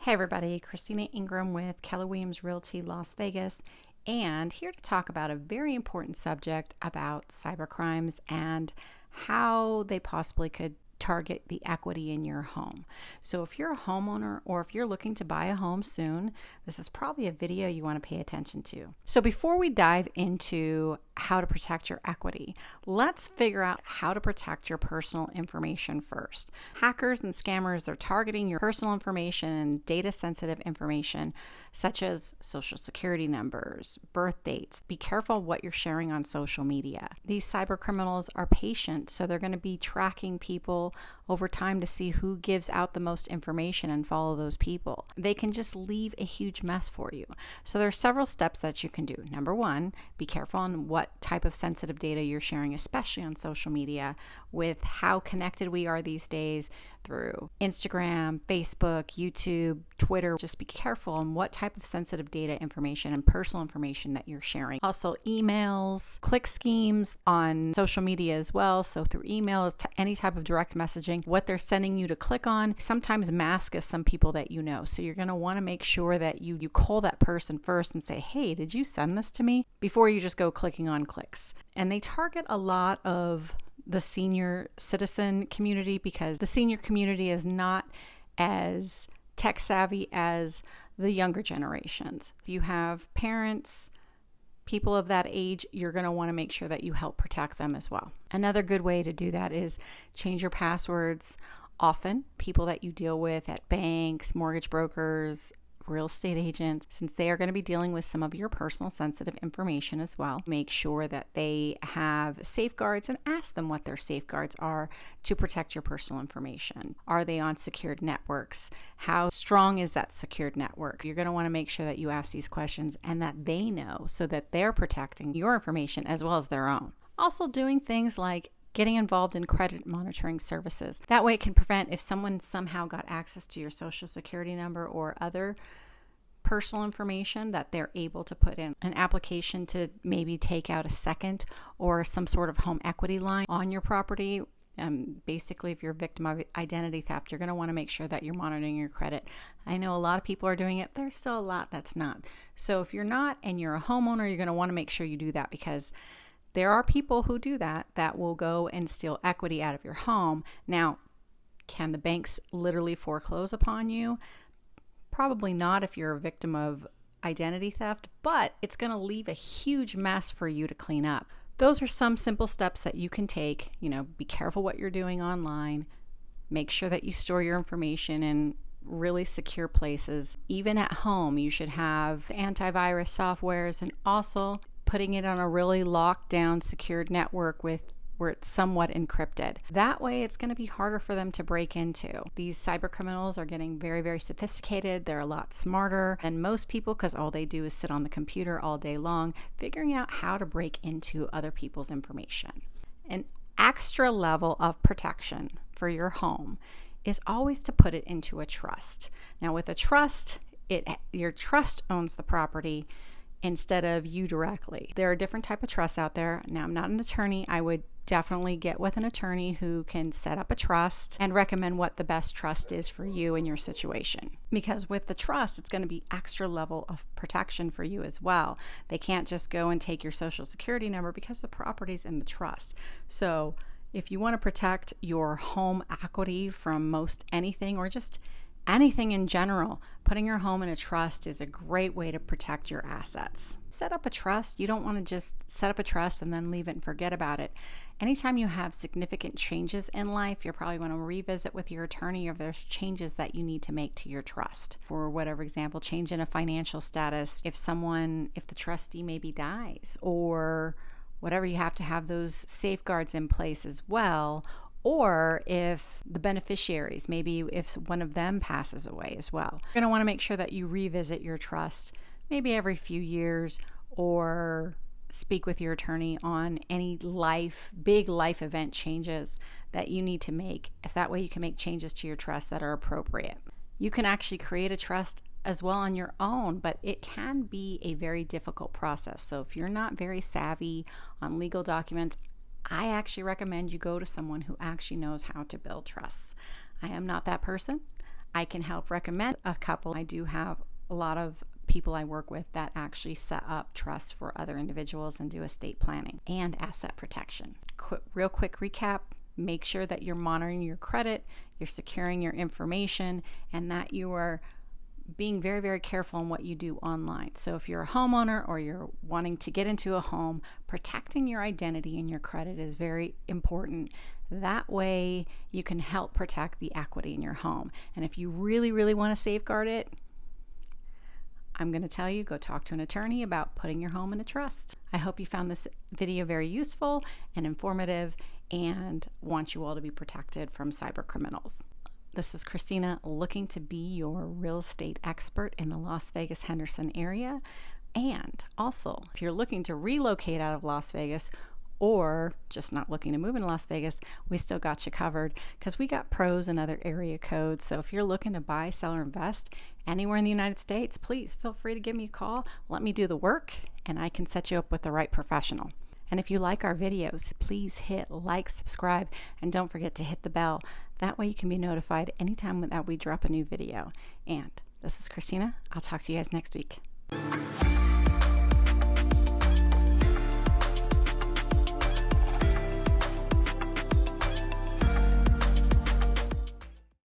Hey everybody, Cristina Ingram with Keller Realty Las Vegas, and here to talk about a very important subject about cybercrimes and how they possibly could target the equity in your home. So if you're a homeowner or if you're looking to buy a home soon, this is probably a video you want to pay attention to. So before we dive into how to protect your equity, let's figure out how to protect your personal information first. Hackers and scammers, they're targeting your personal information and data sensitive information such as social security numbers, birth dates. Be careful what you're sharing on social media. These cyber criminals are patient, so they're going to be tracking people over time to see who gives out the most information and follow those people. They can just leave a huge mess for you. So there are several steps that you can do. Number one, be careful on what type of sensitive data you're sharing, especially on social media, with how connected we are these days through Instagram, Facebook, YouTube, Twitter. Just be careful on what type of sensitive data information and personal information that you're sharing. Also, emails, click schemes on social media as well. So through emails, any type of direct messaging, what they're sending you to click on sometimes masks some people that you know. So you're going to want to make sure that you call that person first and say, hey, did you send this to me? Before you just go clicking on clicks. And they target a lot of the senior citizen community because the senior community is not as tech savvy as the younger generations. If you have parents, people of that age, you're going to want to make sure that you help protect them as well. Another good way to do that is change your passwords often. People that you deal with at banks, mortgage brokers, real estate agents, since they are going to be dealing with some of your personal sensitive information as well. Make sure that they have safeguards and ask them what their safeguards are to protect your personal information. Are they on secured networks? How strong is that secured network? You're going to want to make sure that you ask these questions and that they know so that they're protecting your information as well as their own. Also doing things like getting involved in credit monitoring services. That way it can prevent if someone somehow got access to your social security number or other personal information that they're able to put in an application to maybe take out a second or some sort of home equity line on your property. Basically, if you're a victim of identity theft, you're going to want to make sure that you're monitoring your credit. I know a lot of people are doing it. There's still a lot that's not. So if you're not and you're a homeowner, you're going to want to make sure you do that because there are people who do that will go and steal equity out of your home. Now, can the banks literally foreclose upon you? Probably not if you're a victim of identity theft, but it's going to leave a huge mess for you to clean up. Those are some simple steps that you can take. Be careful what you're doing online. Make sure that you store your information in really secure places. Even at home, you should have antivirus softwares and also putting it on a really locked down secured network where it's somewhat encrypted. That way it's going to be harder for them to break into. These cyber criminals are getting very, very sophisticated. They're a lot smarter than most people because all they do is sit on the computer all day long, figuring out how to break into other people's information. An extra level of protection for your home is always to put it into a trust. Now with a trust, your trust owns the property instead of you directly. There are different type of trusts out there. Now, I'm not an attorney. I would definitely get with an attorney who can set up a trust and recommend what the best trust is for you and your situation. Because with the trust, it's going to be extra level of protection for you as well. They can't just go and take your social security number because the property's in the trust. So if you want to protect your home equity from most anything or just anything in general, putting your home in a trust is a great way to protect your assets. Set up a trust. You don't want to just set up a trust and then leave it and forget about it. Anytime you have significant changes in life, you're probably going to revisit with your attorney if there's changes that you need to make to your trust. For whatever example, change in a financial status, if the trustee maybe dies or whatever, you have to have those safeguards in place as well. Or if the beneficiaries, maybe if one of them passes away as well. You're going to want to make sure that you revisit your trust maybe every few years or speak with your attorney on any big life event changes that you need to make. If that way you can make changes to your trust that are appropriate. You can actually create a trust as well on your own, but it can be a very difficult process. So if you're not very savvy on legal documents, I actually recommend you go to someone who actually knows how to build trusts. I am not that person. I can help recommend a couple. I do have a lot of people I work with that actually set up trusts for other individuals and do estate planning and asset protection. Real quick recap. Make sure that you're monitoring your credit, you're securing your information, and that you are being very, very careful on what you do online. So if you're a homeowner or you're wanting to get into a home, protecting your identity and your credit is very important. That way you can help protect the equity in your home. And if you really, really want to safeguard it, I'm going to tell you, go talk to an attorney about putting your home in a trust. I hope you found this video very useful and informative, and want you all to be protected from cyber criminals. This is Cristina, looking to be your real estate expert in the Las Vegas Henderson area. And also, if you're looking to relocate out of Las Vegas or just not looking to move into Las Vegas, we still got you covered because we got pros and other area codes. So if you're looking to buy, sell, or invest anywhere in the United States, please feel free to give me a call. Let me do the work and I can set you up with the right professional. And if you like our videos, please hit like, subscribe, and don't forget to hit the bell. That way you can be notified anytime that we drop a new video. And this is Cristina. I'll talk to you guys next week.